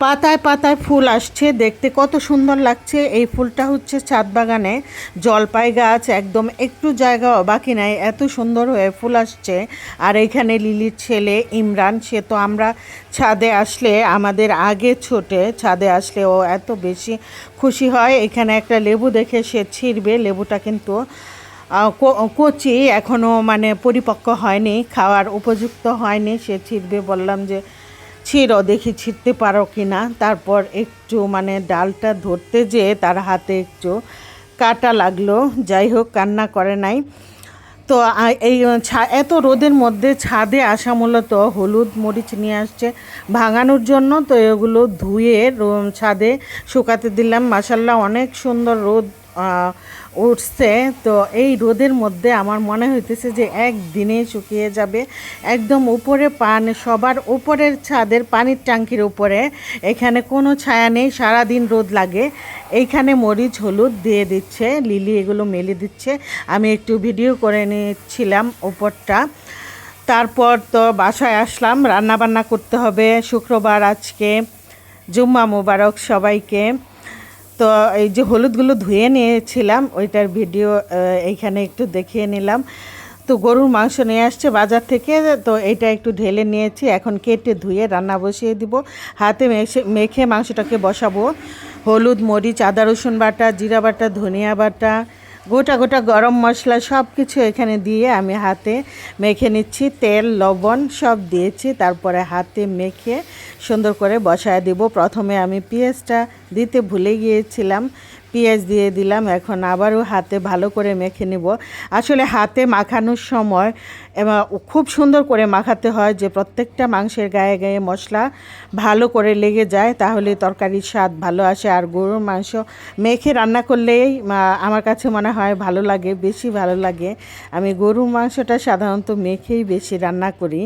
পাতায় পাতায় ফুল আসছে, দেখতে কত সুন্দর লাগছে। এই ফুলটা হচ্ছে ছাদ বাগানে জলপাই গাছ, একদম একটু জায়গাও বাকি নাই, এত সুন্দর হয়ে ফুল আসছে। আর এখানে লিলির ছেলে ইমরান, সে তো আমরা ছাদে আসলে আমাদের আগে ছোটে, ছাদে আসলে ও এত বেশি খুশি হয়। এখানে একটা লেবু দেখে সে ছিঁড়বে, লেবুটা কিন্তু কচি, এখনও মানে পরিপক্ক হয়নি, খাওয়ার উপযুক্ত হয়নি। সে ছিঁড়বে, বললাম যে ছিঁড়ো, দেখি ছিঁড়তে পারো কি না। তারপর একটু মানে ডালটা ধরতে যেয়ে তার হাতে একটু কাটা লাগলো, যাই হোক কান্না করে নাই। তো এই এত রোদের মধ্যে ছাদে আসা মূলত হলুদ মরিচ নিয়ে আসছে ভাঙানোর জন্য। তো এগুলো ধুয়ে ছাদে শুকাতে দিলাম। মাশাল্লাহ অনেক সুন্দর রোদ উঠছে। তো এই রোদের মধ্যে আমার মনে হইতেছে যে একদিনে শুকিয়ে যাবে। একদম উপরে সবার উপরের ছাদের পানির ট্যাঙ্কির উপরে, এখানে কোনো ছায়া নেই, সারাদিন রোদ লাগে। এইখানে মরিচ হলুদ দিয়ে দিচ্ছে লিলি, এগুলো মেলে দিচ্ছে। আমি একটু ভিডিও করে নিচ্ছিলাম উপরটা। তারপর তো বাসায় আসলাম, রান্না বান্না করতে হবে। শুক্রবার আজকে, জুম্মা মুবারক সবাইকে। তো এই যে হলুদগুলো ধুয়ে নিয়েছিলাম, ওইটার ভিডিও এইখানে একটু দেখিয়ে নিলাম। তো গরুর মাংস নিয়ে আসছে বাজার থেকে, তো এইটা একটু ঢেলে নিয়েছি। এখন কেটে ধুয়ে রান্না বসিয়ে দিব। হাতে মেখে মাংসটাকে বসাবো। হলুদ মরিচ আদা রসুন বাটা, জিরা বাটা, ধনিয়া বাটা, গোটা গোটা গরম মশলা সব কিছু এখানে দিয়ে আমি হাতে মেখে নিচ্ছি। তেল লবণ সব দিয়েছি, তারপরে হাতে মেখে সুন্দর করে বসায় দিব। প্রথমে আমি পেঁয়াজটা দিতে ভুলে গিয়েছিলাম, পেঁয়াজ দিয়ে দিলাম। এখন আবারও হাতে ভালো করে মেখে নিব। আসলে হাতে মাখানোর সময় খুব সুন্দর করে মাখাতে হয়, যে প্রত্যেকটা মাংসের গায়ে গায়ে মশলা ভালো করে লেগে যায়, তাহলে তরকারির স্বাদ ভালো আসে। আর গরুর মাংস মেখে রান্না করলেই আমার কাছে মনে হয় ভালো লাগে, বেশি ভালো লাগে। আমি গরুর মাংসটা সাধারণত মেখেই বেশি রান্না করি,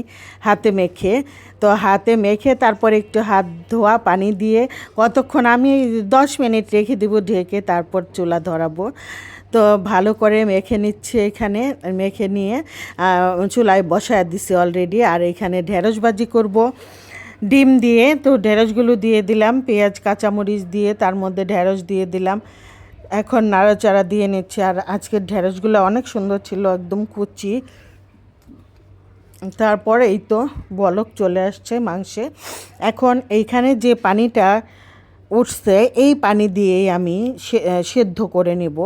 হাতে মেখে। তো হাতে মেখে তারপর একটু হাত ধোয়া পানি দিয়ে কতক্ষণ আমি 10 মিনিট রেখে দেবো ঢেকে, তারপর চুলা ধরাবো। তো ভালো করে মেখে নিচ্ছে এখানে, মেখে নিয়ে চুলায় বসায় দিছি অলরেডি। আর এখানে ঢেঁড়স ভাজি করব ডিম দিয়ে। তো ঢেঁড়সগুলো দিয়ে দিলাম, পেঁয়াজ কাঁচামরিচ দিয়ে তার মধ্যে ঢেঁড়স দিয়ে দিলাম। এখন নাড়াচাড়া দিয়ে নিচ্ছে। আর আজকের ঢেঁড়সগুলো অনেক সুন্দর ছিল, একদম কুচি। তারপরে এই তো বলক চলে আসছে মাংসে। এখন এইখানে যে পানিটা উঠছে, এই পানি দিয়েই আমি সেদ্ধ করে নেব,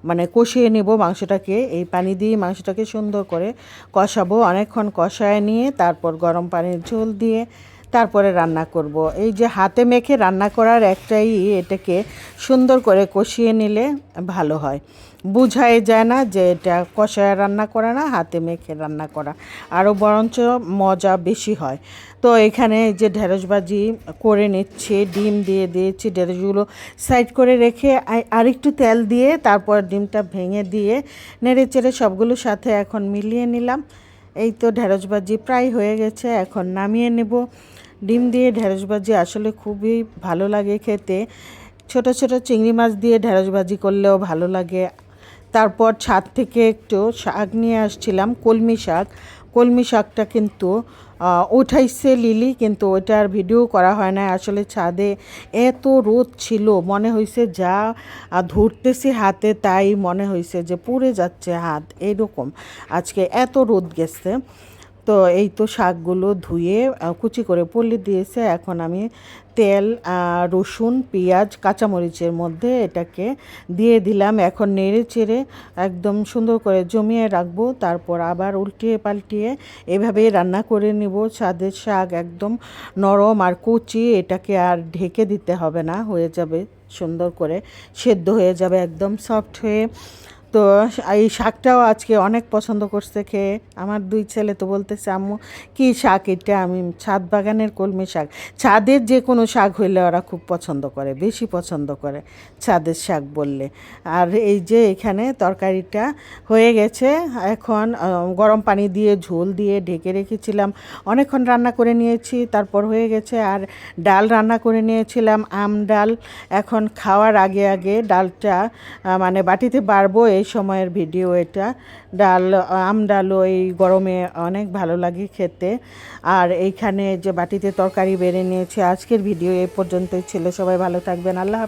মানে কষিয়ে নেব মাংসটাকে। এই পানি দিয়ে মাংসটাকে সুন্দর করে কষাবো। অনেকক্ষণ কষায় নিয়ে তারপর গরম পানির ঝোল দিয়ে তারপরে রান্না করব। এই যে হাতে মেখে রান্না করার একটাই, এটাকে সুন্দর করে কষিয়ে নিলে ভালো হয়, বোঝাই যায় না যে এটা কষায় রান্না করা না হাতে মেখে রান্না করা, আরও বরঞ্চ মজা বেশি হয়। তো এখানে যে ঢেঁড়স ভাজি করে নিচ্ছে, ডিম দিয়ে দিয়েছি, ঢেঁড়সগুলো সাইড করে রেখে আরেকটু তেল দিয়ে তারপর ডিমটা ভেঙে দিয়ে নেড়ে চেড়ে সবগুলোর সাথে এখন মিলিয়ে নিলাম। এই তো ঢেঁড়স ভাজি প্রায় হয়ে গেছে, এখন নামিয়ে নেব। ডিম দিয়ে ঢেঁড়স ভাজি আসলে খুবই ভালো লাগে খেতে। ছোট ছোট চিংড়ি মাছ দিয়ে ঢেঁড়স ভাজি করলেও ভালো লাগে। তারপর ছাদ থেকে একটু শাক নিয়ে আসছিলাম, কলমি শাক। কলমি শাকটা কিন্তু উঠাইছে লিলি, কিন্তু ওইটার ভিডিও করা হয় না। আসলে ছাদে এত রোদ ছিল, মনে হয়েছে যা ধরতেছি হাতে তাই মনে হয়েছে যে পুড়ে যাচ্ছে হাত, এইরকম আজকে এত রোদ গেছে। তো এই তো শাকগুলো ধুয়ে কুচি করে পল্লি দিয়েছে। এখন আমি তেল, রসুন, পেঁয়াজ, কাঁচামরিচের মধ্যে এটাকে দিয়ে দিলাম। এখন নেড়ে চেড়ে একদম সুন্দর করে জমিয়ে রাখবো। তারপর আবার উল্টিয়ে পাল্টিয়ে এভাবেই রান্না করে নিব। ছাদের শাক একদম নরম আর কুচি, এটাকে আর ঢেকে দিতে হবে না, হয়ে যাবে সুন্দর করে, সেদ্ধ হয়ে যাবে একদম সফট হয়ে। তো এই শাকটাও আজকে অনেক পছন্দ করছে খেয়ে। আমার 2 ছেলে তো বলতেছে আম্মু কী শাক এটা, আমি ছাদ বাগানের কলমি শাক। ছাদের যে কোনো শাক হইলে ওরা খুব পছন্দ করে, বেশি পছন্দ করে ছাদের শাক বললে। আর এই যে এখানে তরকারিটা হয়ে গেছে। এখন গরম পানি দিয়ে ঝোল দিয়ে ঢেকে রেখেছিলাম, অনেকক্ষণ রান্না করে নিয়েছি, তারপর হয়ে গেছে। আর ডাল রান্না করে নিয়েছিলাম, আম ডাল। এখন খাওয়ার আগে আগে ডালটা মানে বাটিতে বাড়বো, এই সময়ের ভিডিও এটা। ডাল, আম ডালও এই গরমে অনেক ভালো লাগে খেতে। আর এইখানে যে বাটিতে তরকারি বেড়ে নিয়েছে। আজকের ভিডিও এই পর্যন্তই ছিল। সবাই ভালো থাকবেন। আল্লাহ হাফেজ।